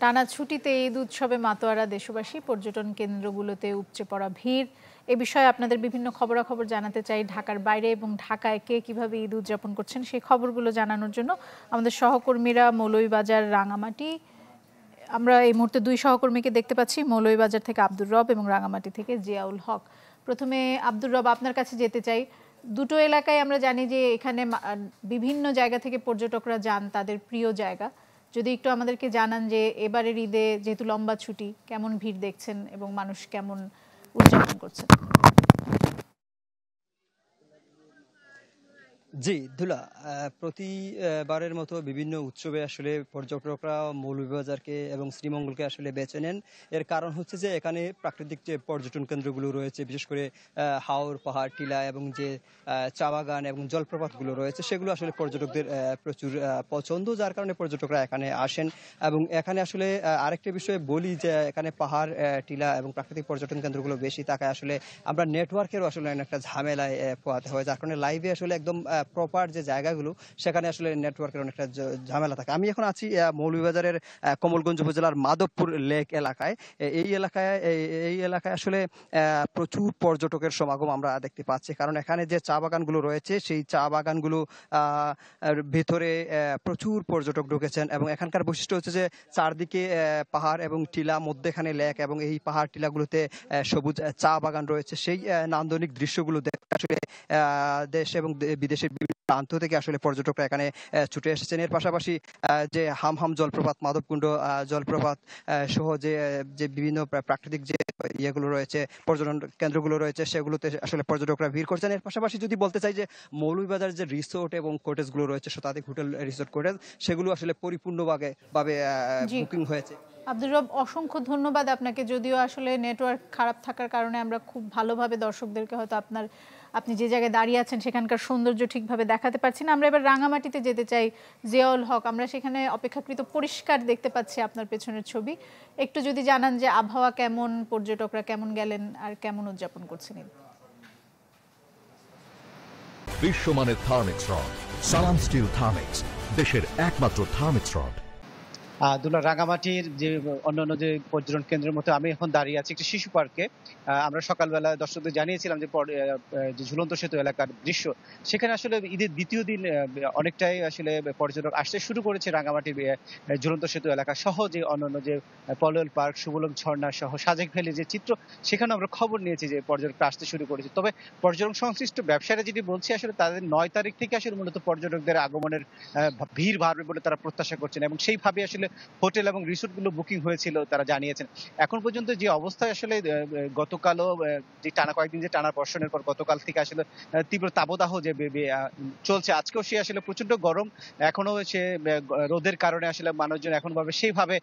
টানা ছুটিতে ঈদ উৎসবে মাতোয়ারা দেশবাসী, পর্যটন কেন্দ্রগুলোতে উপচে পড়া ভিড়। এ বিষয়ে আপনাদের বিভিন্ন খবরাখবর জানাতে চাই। ঢাকার বাইরে এবং ঢাকায় কে কিভাবে ঈদ উদযাপন করছেন সেই খবরগুলো জানানোর জন্য আমাদের সহকর্মীরা মৌলভীবাজার, রাঙামাটি। আমরা এই মুহূর্তে দুই সহকর্মীকে দেখতে পাচ্ছি, মৌলভীবাজার থেকে আব্দুর রব এবং রাঙামাটি থেকে জিয়াউল হক। প্রথমে আব্দুর রব, আপনার কাছে যেতে চাই। দুটো এলাকায় আমরা জানি যে এখানে বিভিন্ন জায়গা থেকে পর্যটকরা যান, তাদের প্রিয় জায়গা। যদি একটু আমাদেরকে জানান যে এবারের ঈদে যেহেতু লম্বা ছুটি, কেমন ভিড় দেখছেন এবং মানুষ কেমন উদযাপন করছেন? জি, ধুলা প্রতিবারের মতো বিভিন্ন উৎসবে আসলে পর্যটকরা মৌলভীবাজারকে এবং শ্রীমঙ্গলকে আসলে বেছে নেন। এর কারণ হচ্ছে যে এখানে প্রাকৃতিক যে পর্যটন কেন্দ্রগুলো রয়েছে, বিশেষ করে হাওর, পাহাড়, টিলা এবং যে চা বাগান এবং জলপ্রপাতগুলো রয়েছে, সেগুলো আসলে পর্যটকদের প্রচুর পছন্দ, যার কারণে পর্যটকরা এখানে আসেন। এবং এখানে আসলে আরেকটা বিষয়ে বলি যে এখানে পাহাড়, টিলা এবং প্রাকৃতিক পর্যটন কেন্দ্রগুলো বেশি থাকায় আসলে আমরা নেটওয়ার্কেরও আসলে একটা ঝামেলায় পোহাতে হয়, যার কারণে লাইভে আসলে একদম প্রপার যে জায়গাগুলো সেখানে আসলে নেটওয়ার্কের অনেকটা ঝামেলা থাকে। আমি এখন আছি মৌলভীবাজারের কমলগঞ্জ উপজেলার মাধবপুর লেক এলাকায়। এই এলাকায় আসলে প্রচুর পর্যটকের সমাগম আমরা দেখতে পাচ্ছি, কারণ এখানে যে চা বাগানগুলো রয়েছে সেই চা বাগানগুলো ভেতরে প্রচুর পর্যটক ঢুকেছেন। এবং এখানকার বৈশিষ্ট্য হচ্ছে যে চারদিকে পাহাড় এবং টিলা, মধ্যেখানে লেক, এবং এই পাহাড় টিলাগুলোতে সবুজ চা বাগান রয়েছে। সেই নান্দনিক দৃশ্যগুলো দেখতে আসলে দেশ এবং বিদেশের বিভিন্ন প্রান্ত থেকে আসলে পর্যটকরা এখানে ছুটে এসেছেন। এর পাশাপাশি যে হামহাম জলপ্রপাত, মাধবকুণ্ড জলপ্রপাত সহ যে বিভিন্ন প্রাকৃতিক যে ইয়েগুলো রয়েছে, পর্যটন কেন্দ্রগুলো রয়েছে, সেগুলোতে আসলে পর্যটকরা ভিড় করছেন। এর পাশাপাশি যদি বলতে চাই যে মৌলভীবাজার যে রিসোর্ট এবং কটেজগুলো রয়েছে, শতাধিক হোটেল, রিসোর্ট, কটেজ, সেগুলো আসলে পরিপূর্ণভাবে বুকিং হয়েছে। আব্দুর রব, অসংখ্য ধন্যবাদ আপনাকে। যদিও আসলে নেটওয়ার্ক খারাপ থাকার কারণে আমরা খুব ভালোভাবে দর্শকদেরকে হয়তো আপনি যে জায়গায় দাঁড়িয়ে আছেন সেখানকার সৌন্দর্য ঠিকভাবে দেখাতে পারছি না। আমরা এবার রাঙামাটিতে যেতে চাই। জিয়াউল হক, আমরা সেখানে অপেক্ষাকৃত পরিষ্কার দেখতে পাচ্ছি আপনার পেছনের ছবি। একটু যদি জানান যে আবহাওয়া কেমন, পর্যটকরা কেমন গেলেন আর কেমন উদযাপন করছেন? বিশ্বমানের থার্মিক্স রড, সালাম স্টিল থার্মিক্স, দেশের একমাত্র থার্মিক্স রড। দুলা, রাঙামাটির যে অন্যান্য যে পর্যটন কেন্দ্রের মতো আমি এখন দাঁড়িয়ে আছি একটি শিশু পার্কে। আমরা সকালবেলা দর্শকদের জানিয়েছিলাম যে ঝুলন্ত সেতু এলাকার দৃশ্য, সেখানে আসলে ঈদের দ্বিতীয় দিন অনেকটাই আসলে পর্যটক আসতে শুরু করেছে। রাঙামাটির ঝুলন্ত সেতু এলাকা সহ যে অন্যান্য যে পলল পার্ক, সুবলং ঝর্ণা সহ সাজেক ভ্যালি যে চিত্র, সেখানে আমরা খবর নিয়েছি যে পর্যটকরা আসতে শুরু করেছে। তবে পর্যটন সংশ্লিষ্ট ব্যবসায়ীরা যেটি বলছে, আসলে তাদের 9 তারিখ থেকে আসলে মূলত পর্যটকদের আগমনের ভিড় বাড়বে বলে তারা প্রত্যাশা করছেন, এবং সেইভাবে আসলে হোটেল এবং রিসোর্ট গুলো বুকিং হয়েছিল তারা জানিয়েছেন। এখন পর্যন্ত যে অবস্থায় আসলে গতকালও যে টানা কয়েকদিন যে টানা বর্ষণের পর গতকাল থেকে আসলে তীব্র তাপদাহ যে চলছে, আজকেও সে আসলে প্রচন্ড গরম। এখনো সে রোদের কারণে আসলে মানুষজন এখন ভাবে সেইভাবে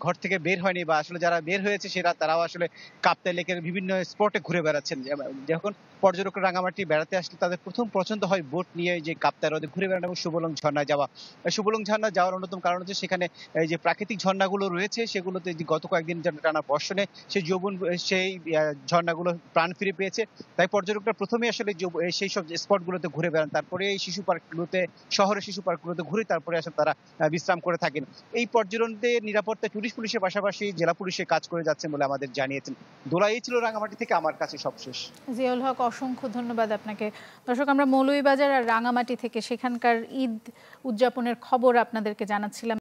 ঘর থেকে বের হয়নি, বা আসলে যারা বের হয়েছে তারাও আসলে কাপ্তাই লেকের বিভিন্ন স্পটে ঘুরে বেড়াচ্ছেন। যখন পর্যটকরা রাঙামাটি বেড়াতে আসলে তাদের প্রথম পছন্দ হয় বোট নিয়ে যে কাপ্তাই হ্রদে ঘুরে বেড়ানো এবং সুবলং ঝর্ণায় যাওয়া। সুবলং ঝর্ণা যাওয়ার অন্যতম কারণ হচ্ছে সেখানে এই যে প্রাকৃতিক ঝর্ণাগুলো রয়েছে, সেগুলোতে গত কয়েকদিন টানা বর্ষণে সেই ঝর্ণাগুলো প্রাণ ফিরে পেয়েছে। তাই পর্যটকরা প্রথমে আসলে সেই সব স্পটগুলোতে ঘুরে বেড়ান, তারপরে এই শিশু পার্কগুলোতে, শহরের শিশু পার্কগুলোতে ঘুরে তারপরে আসলে তারা বিশ্রাম করে থাকেন। এই পর্যটকদের নিরাপত্তা টুরিস্ট পুলিশের পাশাপাশি জেলা পুলিশে কাজ করে যাচ্ছেন বলে আমাদের জানিয়েছেন। দোলা, এই ছিল রাঙামাটি থেকে আমার কাছে সবশেষ। জিয়াউল হক, অসংখ্য ধন্যবাদ আপনাকে। দর্শক, আমরা মৌলভীবাজার আর রাঙামাটি থেকে সেখানকার ঈদ উদযাপনের খবর আপনাদেরকে জানাচ্ছিলাম।